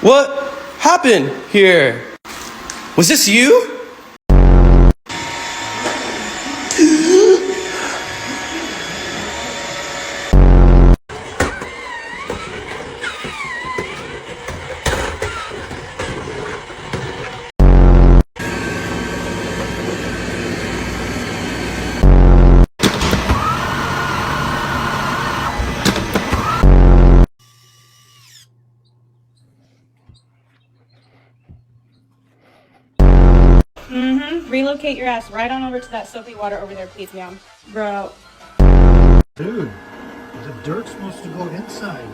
What happened here? Was this you? Relocate your ass right on over to that soapy water over there, please, ma'am. Bro. Dude, the dirt's supposed to go inside.